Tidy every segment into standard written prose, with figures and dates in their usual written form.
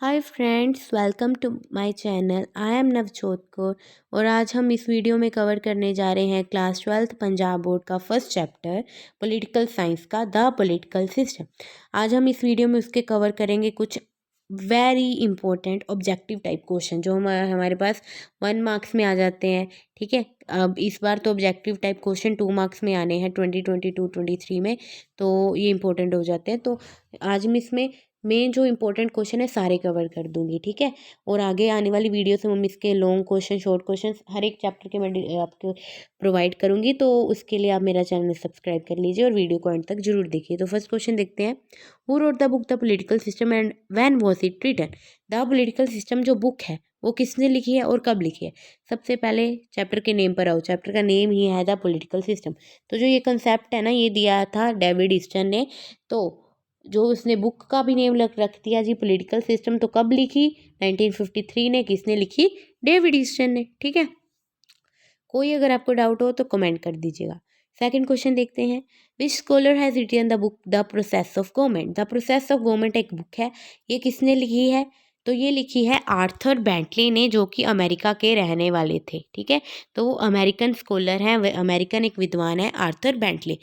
Hi friends, welcome to my channel. I am Navjot Kaur और आज हम इस वीडियो में कवर करने जा रहे हैं क्लास 12th पंजाब बोर्ड का फर्स्ट चैप्टर पॉलिटिकल साइंस का द पॉलिटिकल सिस्टम। आज हम इस वीडियो में उसके कवर करेंगे कुछ very important objective type question जो हमारे पास 1 मार्क्स में आ जाते हैं। ठीक है, अब इस बार तो ऑब्जेक्टिव टाइप क्वेश्चन 2 मार्क्स में आने हैं 2022-23 में, तो ये इंपॉर्टेंट हो जाते हैं। तो आज हम इसमें मेन जो इंपॉर्टेंट क्वेश्चन है सारे कवर कर दूंगी। ठीक है, और आगे आने वाली वीडियो से हम इसके लॉन्ग क्वेश्चन, शॉर्ट क्वेश्चन हर एक चैप्टर के मैं आपको प्रोवाइड करूंगी, तो उसके लिए आप मेरा चैनल सब्सक्राइब कर लीजिए और वीडियो को एंड तक जरूर देखिए। तो फर्स्ट क्वेश्चन देखते हैं, who wrote the book the political system and when was it written. The political system जो बुक है वो किसने लिखी है और कब लिखी है। सबसे पहले चैप्टर के नेम पर आओ। चैप्टर का नेम ही है द पॉलिटिकल सिस्टम। तो जो ये कंसेप्ट है ना, ये दिया था डेविड ईस्टन ने। तो जो उसने बुक का भी नेम रख दिया जी पॉलिटिकल सिस्टम। तो कब लिखी? 1953 ने। किसने लिखी? डेविड ईस्टन ने। ठीक है, कोई अगर आपको डाउट हो तो कमेंट कर दीजिएगा। सेकंड क्वेश्चन देखते हैं, which scholar has written the book the process of government. The process of government एक बुक है, ये किसने लिखी है? तो ये लिखी है आर्थर बेंटले ने, जो कि अमेरिका के रहने वाले थे। ठीक है, तो वो अमेरिकन स्कॉलर हैं, वे अमेरिकन एक विद्वान है आर्थर बेंटले।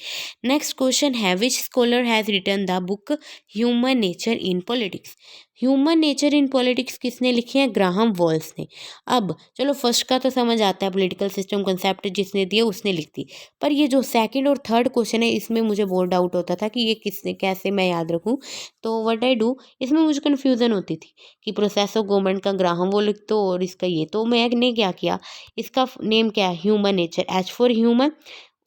नेक्स्ट क्वेश्चन है, which scholar has written the book human nature in politics. Human nature in politics किसने लिखी है? ग्राहम वॉल्स ने। अब चलो फर्स्ट का तो समझ आता है, पॉलिटिकल सिस्टम कंसेप्ट जिसने दिया उसने लिख दी, पर ये जो सेकंड और थर्ड क्वेश्चन है इसमें मुझे बहुत डाउट होता था कि ये किसने, कैसे मैं याद रखूं। तो व्हाट आई डू, इसमें मुझे कन्फ्यूज़न होती थी कि प्रोसेस ऑफ गवर्नमेंट का ग्राहम वो लिख दो और इसका ये। तो मैंने क्या किया, इसका नेम क्या है? Human nature. H for human,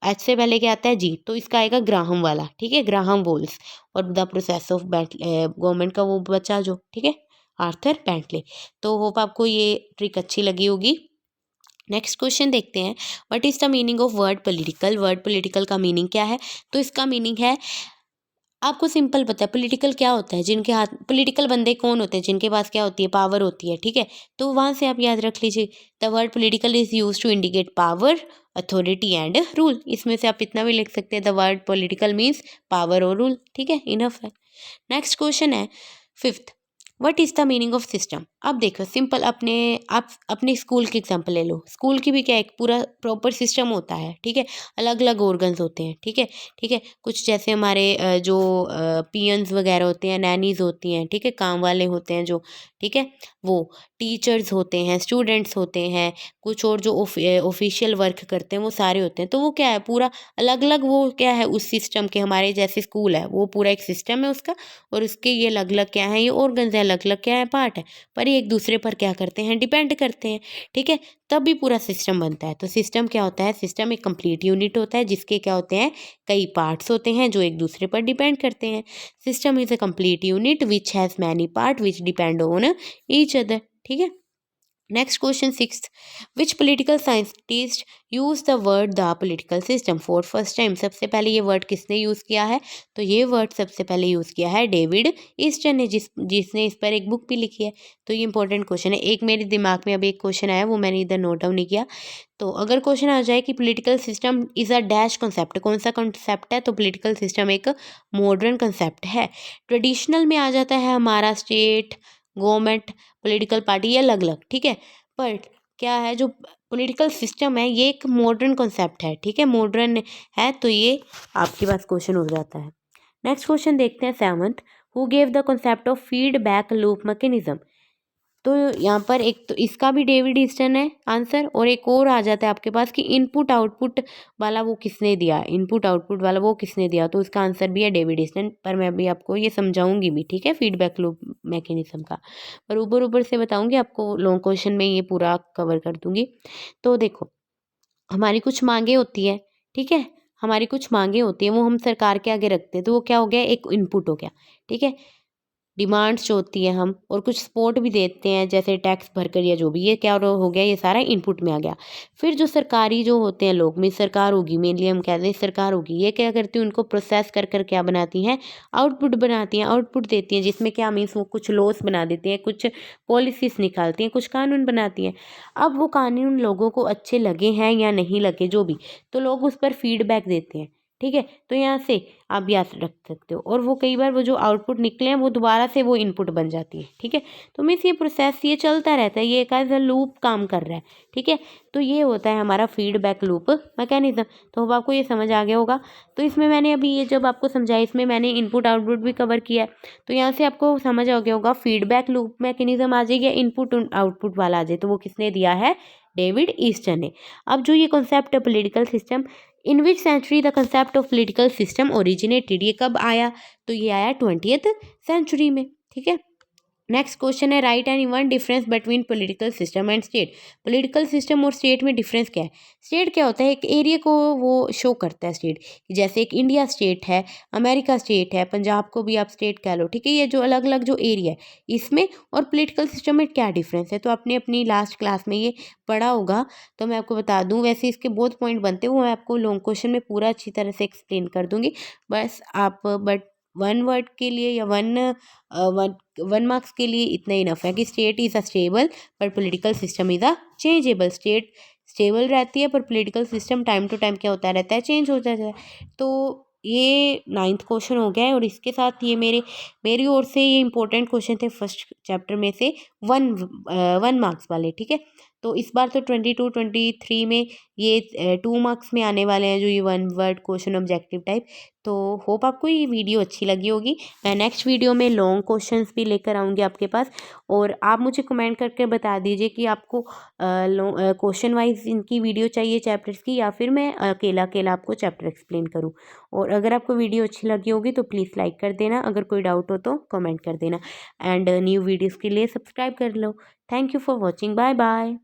H से पहले क्या आता है? जी, तो इसका आएगा ग्राहम वाला। ठीक है, ग्राहम वोल्स। और द प्रोसेस ऑफ गवर्नमेंट का वो बचा जो, ठीक है, आर्थर बेंटले। तो होप आपको ये ट्रिक अच्छी लगी होगी। नेक्स्ट क्वेश्चन देखते हैं, what is the meaning of word political. Word political का मीनिंग क्या है? तो इसका मीनिंग है, आपको सिंपल पता है पॉलिटिकल क्या होता है, जिनके हाथ, पॉलिटिकल बंदे कौन होते हैं? जिनके पास क्या होती है? पावर होती है। ठीक है, तो वहाँ से आप याद रख लीजिए, the word political is use to indicate power, authority and rule. इसमें से आप इतना भी लिख सकते हैं, the word political means power और रूल। ठीक है, इनफ है। नेक्स्ट क्वेश्चन है fifth, what is the meaning of system. अब देखो सिंपल, आप अपने स्कूल की एग्जांपल ले लो। स्कूल की भी क्या, एक पूरा प्रॉपर सिस्टम होता है। ठीक है, अलग अलग ऑर्गन्स होते हैं। ठीक है, ठीक है, कुछ जैसे हमारे जो पियंस वगैरह होते हैं, नैनीज होती हैं, ठीक है, काम वाले होते हैं जो, ठीक है, वो टीचर्स होते हैं, स्टूडेंट्स होते हैं, कुछ और जो ऑफिशियल वर्क करते हैं वो सारे होते हैं। तो वो क्या है, पूरा अलग अलग, वो क्या है उस सिस्टम के, हमारे जैसे स्कूल है वो पूरा एक सिस्टम है उसका, और उसके ये अलग अलग क्या है, ये ऑर्गन्स है, अलग अलग क्या है, पार्ट है, पर ये एक दूसरे पर क्या करते हैं, डिपेंड करते हैं। ठीक है, तब भी पूरा सिस्टम बनता है। तो सिस्टम क्या होता है? सिस्टम एक कंप्लीट यूनिट होता है जिसके क्या होते हैं, कई पार्ट्स होते हैं जो एक दूसरे पर डिपेंड करते हैं। System is a complete unit which has many part which depend on each other. ठीक है, next question sixth, which political scientist use the word the political system for first time. सबसे पहले ये वर्ड किसने use किया है? तो ये वर्ड सबसे पहले यूज़ किया है डेविड ईस्टन ने, जिसने इस पर एक बुक भी लिखी है। तो ये इंपॉर्टेंट क्वेश्चन है। एक मेरे दिमाग में अभी एक क्वेश्चन आया, वो मैंने इधर नोट डाउन नहीं किया। तो अगर क्वेश्चन आ जाए कि political system is a dash concept, कौन सा कॉन्सेप्ट है? तो पोलिटिकल सिस्टम एक मॉडर्न कॉन्सेप्ट है। ट्रेडिशनल में आ जाता है हमारा स्टेट, गवर्नमेंट, पॉलिटिकल पार्टी, ये अलग अलग। ठीक है, पर क्या है, जो पॉलिटिकल सिस्टम है ये एक मॉडर्न कॉन्सेप्ट है। ठीक है, मॉडर्न है, तो ये आपके पास क्वेश्चन हो जाता है। नेक्स्ट क्वेश्चन देखते हैं seventh, who gave the concept of feedback loop mechanism. तो यहाँ पर एक तो इसका भी डेविड ईस्टन है आंसर, और एक और आ जाता है आपके पास कि इनपुट आउटपुट वाला वो किसने दिया, इनपुट आउटपुट वाला वो किसने दिया। तो इसका आंसर भी है डेविड ईस्टन, पर मैं अभी आपको ये समझाऊंगी भी। ठीक है, फीडबैक लूप मैकेनिज्म का, पर ऊपर ऊपर से बताऊंगी आपको, लॉन्ग क्वेश्चन में ये पूरा कवर कर दूंगी। तो देखो, हमारी कुछ मांगे होती है। ठीक है, हमारी कुछ मांगे होती हैं, वो हम सरकार के आगे रखते हैं, तो वो क्या हो गया, एक इनपुट हो गया। ठीक है, डिमांड्स जो होती है हम, और कुछ सपोर्ट भी देते हैं जैसे टैक्स भरकर या जो भी, ये क्या हो गया, ये सारा इनपुट में आ गया। फिर जो सरकारी जो होते हैं लोग, में सरकार होगी, मेनली हम कहते हैं सरकार होगी, ये क्या करती है, उनको प्रोसेस कर कर क्या बनाती हैं, आउटपुट बनाती हैं, आउटपुट देती हैं, जिसमें क्या मीन्स वो कुछ लॉस बना देती हैं, कुछ पॉलिसीज निकालती हैं, कुछ कानून बनाती हैं। अब वो कानून लोगों को अच्छे लगे हैं या नहीं लगे, जो भी, तो लोग उस पर फीडबैक देते हैं। ठीक है। तो यहाँ से आप याद रख सकते हो, और वो कई बार वो जो आउटपुट निकले हैं वो दोबारा से वो इनपुट बन जाती है। ठीक है। तो मीन्स ये प्रोसेस ये चलता रहता है, ये एक एज अ लूप काम कर रहा है। ठीक है। तो ये होता है हमारा फीडबैक लूप मैकेनिज्म। तो अब आपको ये समझ आ गया होगा। तो इसमें मैंने अभी ये जब आपको समझाया, इसमें मैंने इनपुट आउटपुट भी कवर किया है। तो यहाँ से आपको समझ आ गया होगा, फीडबैक लूप मैकेनिज्म आ जाएगी या इनपुट आउटपुट वाला आ जाए। तो वो किसने दिया है? डेविड ईस्टन ने। अब जो ये कॉन्सेप्ट है political system, in which century the concept of political system originated, ये कब आया? तो ये आया 20th सेंचुरी में। ठीक है। नेक्स्ट क्वेश्चन है, right any one difference between political system and state. Political system और स्टेट में डिफरेंस क्या है? स्टेट क्या होता है? एक एरिया को वो शो करता है स्टेट, जैसे एक इंडिया स्टेट है, अमेरिका स्टेट है, पंजाब को भी आप स्टेट कह लो। ठीक है। ये जो अलग अलग जो एरिया है इसमें और पॉलिटिकल सिस्टम में क्या डिफरेंस है, तो आपने अपनी लास्ट क्लास में ये पढ़ा होगा। तो मैं आपको बता दूं, वैसे इसके बहुत पॉइंट बनते हैं, वो मैं आपको लॉन्ग क्वेश्चन में पूरा अच्छी तरह से एक्सप्लेन कर दूंगी। बस आप बट वन वर्ड के लिए या वन मार्क्स के लिए इतना इनफ है कि स्टेट इज़ अ स्टेबल पर political system is a changeable. State stable रहती है पर political system time to time क्या होता रहता है? चेंज होता रहता है। तो ये 9th क्वेश्चन हो गया है, और इसके साथ ये मेरी ओर से ये इंपॉर्टेंट क्वेश्चन थे फर्स्ट चैप्टर में से, वन मार्क्स वाले। ठीक है। तो इस बार तो 22-23 में ये 2 मार्क्स में आने वाले हैं, जो ये one word question objective type. तो होप आपको ये वीडियो अच्छी लगी होगी। मैं नेक्स्ट वीडियो में लॉन्ग क्वेश्चंस भी लेकर आऊँगी आपके पास, और आप मुझे कमेंट करके बता दीजिए कि आपको क्वेश्चन वाइज इनकी वीडियो चाहिए चैप्टर्स की, या फिर मैं अकेला अकेला आपको चैप्टर एक्सप्लेन करूँ। और अगर आपको वीडियो अच्छी लगी होगी तो प्लीज़ लाइक कर देना, अगर कोई डाउट हो तो कमेंट कर देना, एंड न्यू वीडियोज़ के लिए सब्सक्राइब कर लो। Thank you for watching. Bye bye.